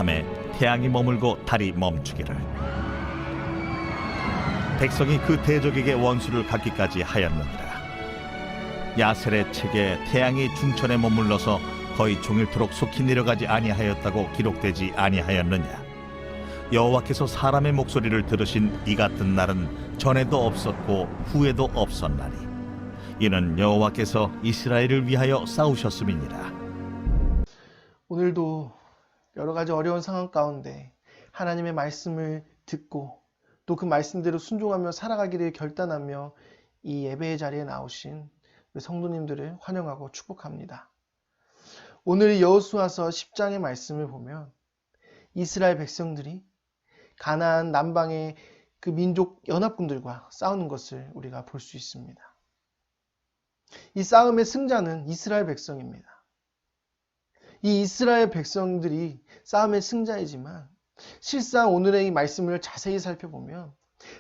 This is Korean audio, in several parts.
함에 태양이 머물고 달이 멈추기를. 백성이 그 대적에게 원수를 갚기까지 하였느니라. 야셀의 책에 태양이 중천에 머물러서 거의 종일토록 속히 내려가지 아니하였다고 기록되지 아니하였느냐. 여호와께서 사람의 목소리를 들으신 이 같은 날은 전에도 없었고 후에도 없었나니 이는 여호와께서 이스라엘을 위하여 싸우셨음이니라. 오늘도 여러 가지 어려운 상황 가운데 하나님의 말씀을 듣고 또 그 말씀대로 순종하며 살아가기를 결단하며 이 예배의 자리에 나오신 우리 성도님들을 환영하고 축복합니다. 오늘 여호수아서 10장의 말씀을 보면 이스라엘 백성들이 가나안 남방의 그 민족 연합군들과 싸우는 것을 우리가 볼 수 있습니다. 이 싸움의 승자는 이스라엘 백성입니다. 이 이스라엘 백성들이 싸움의 승자이지만 실상 오늘의 이 말씀을 자세히 살펴보면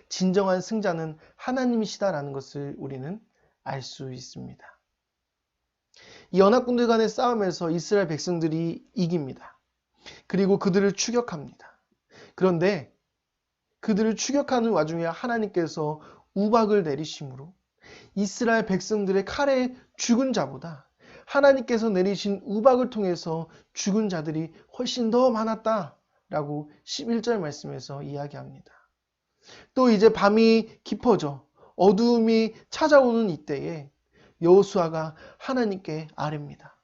진정한 승자는 하나님이시다라는 것을 우리는 알 수 있습니다. 이 연합군들 간의 싸움에서 이스라엘 백성들이 이깁니다. 그리고 그들을 추격합니다. 그런데 그들을 추격하는 와중에 하나님께서 우박을 내리심으로 이스라엘 백성들의 칼에 죽은 자보다 하나님께서 내리신 우박을 통해서 죽은 자들이 훨씬 더 많았다라고 11절 말씀에서 이야기합니다. 또 이제 밤이 깊어져 어두움이 찾아오는 이때에 여호수아가 하나님께 아뢰입니다.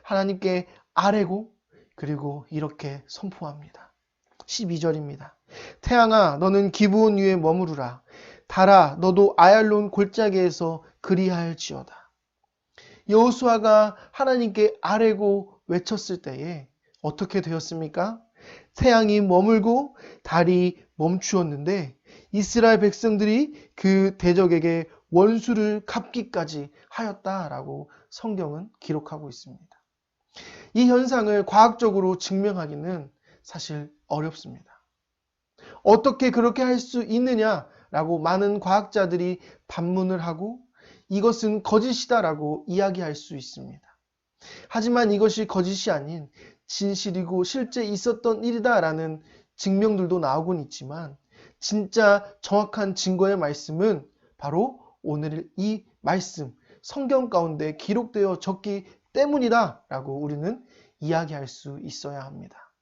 하나님께 아뢰고 그리고 이렇게 선포합니다. 12절입니다. 태양아 너는 기브온 위에 머무르라. 달아 너도 아얄론 골짜기에서 그리할지어다. 여호수아가 하나님께 아뢰고 외쳤을 때에 어떻게 되었습니까? 태양이 머물고 달이 멈추었는데 이스라엘 백성들이 그 대적에게 원수를 갚기까지 하였다라고 성경은 기록하고 있습니다. 이 현상을 과학적으로 증명하기는 사실 어렵습니다. 어떻게 그렇게 할 수 있느냐라고 많은 과학자들이 반문을 하고 이것은 거짓이다라고 이야기할 수 있습니다. 하지만 이것이 거짓이 아닌 진실이고 실제 있었던 일이다라는 증명들도 나오곤 있지만 진짜 정확한 증거의 말씀은 바로 오늘 이 말씀, 성경 가운데 기록되어 적기 때문이다라고 우리는 이야기할 수 있어야 합니다.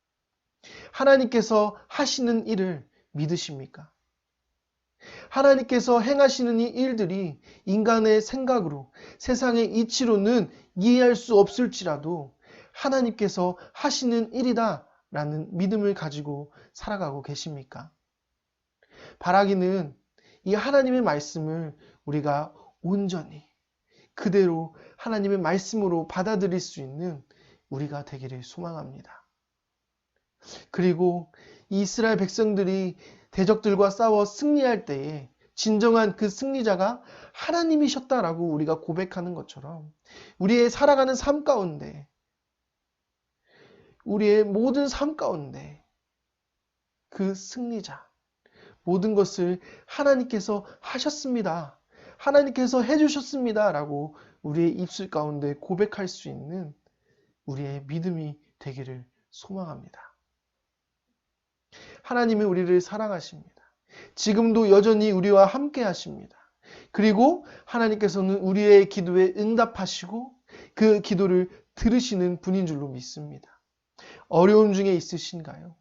하나님께서 하시는 일을 믿으십니까? 하나님께서 행하시는 이 일들이 인간의 생각으로 세상의 이치로는 이해할 수 없을지라도 하나님께서 하시는 일이다 라는 믿음을 가지고 살아가고 계십니까? 바라기는 이 하나님의 말씀을 우리가 온전히 그대로 하나님의 말씀으로 받아들일 수 있는 우리가 되기를 소망합니다. 그리고 이스라엘 백성들이 대적들과 싸워 승리할 때에 진정한 그 승리자가 하나님이셨다라고 우리가 고백하는 것처럼 우리의 살아가는 삶 가운데 우리의 모든 삶 가운데 그 승리자 모든 것을 하나님께서 하셨습니다. 하나님께서 해주셨습니다. 라고 우리의 입술 가운데 고백할 수 있는 우리의 믿음이 되기를 소망합니다. 하나님이 우리를 사랑하십니다. 지금도 여전히 우리와 함께 하십니다. 그리고 하나님께서는 우리의 기도에 응답하시고 그 기도를 들으시는 분인 줄로 믿습니다. 어려움 중에 있으신가요?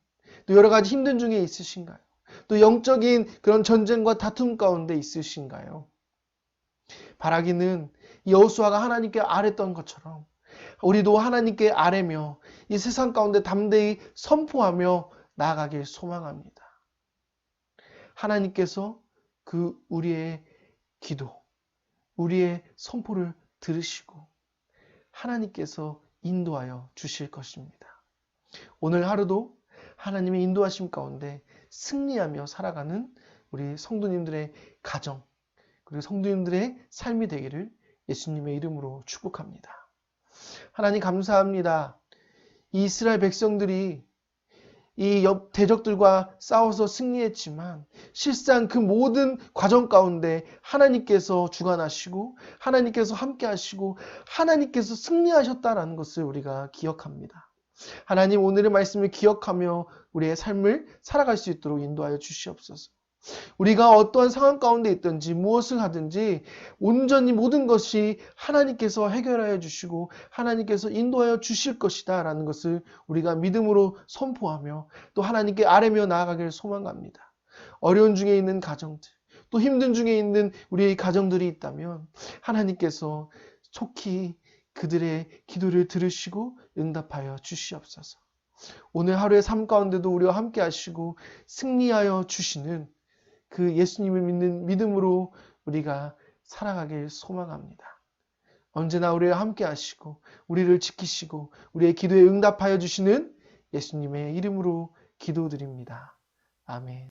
또 여러 가지 힘든 중에 있으신가요? 또 영적인 그런 전쟁과 다툼 가운데 있으신가요? 바라기는 여호수아가 하나님께 아뢰던 것처럼 우리도 하나님께 아뢰며 이 세상 가운데 담대히 선포하며 나아가길 소망합니다. 하나님께서 그 우리의 기도, 우리의 선포를 들으시고 하나님께서 인도하여 주실 것입니다. 오늘 하루도 하나님의 인도하심 가운데 승리하며 살아가는 우리 성도님들의 가정, 그리고 성도님들의 삶이 되기를 예수님의 이름으로 축복합니다. 하나님 감사합니다. 이 이스라엘 백성들이 이 대적들과 싸워서 승리했지만 실상 그 모든 과정 가운데 하나님께서 주관하시고 하나님께서 함께 하시고 하나님께서 승리하셨다라는 것을 우리가 기억합니다. 하나님, 오늘의 말씀을 기억하며 우리의 삶을 살아갈 수 있도록 인도하여 주시옵소서. 우리가 어떠한 상황 가운데 있든지 무엇을 하든지 온전히 모든 것이 하나님께서 해결하여 주시고 하나님께서 인도하여 주실 것이다 라는 것을 우리가 믿음으로 선포하며 또 하나님께 아뢰며 나아가기를 소망합니다. 어려운 중에 있는 가정들, 또 힘든 중에 있는 우리의 가정들이 있다면 하나님께서 속히 그들의 기도를 들으시고 응답하여 주시옵소서. 오늘 하루의 삶 가운데도 우리와 함께 하시고 승리하여 주시는 그 예수님을 믿는 믿음으로 우리가 살아가길 소망합니다. 언제나 우리와 함께 하시고 우리를 지키시고 우리의 기도에 응답하여 주시는 예수님의 이름으로 기도드립니다. 아멘.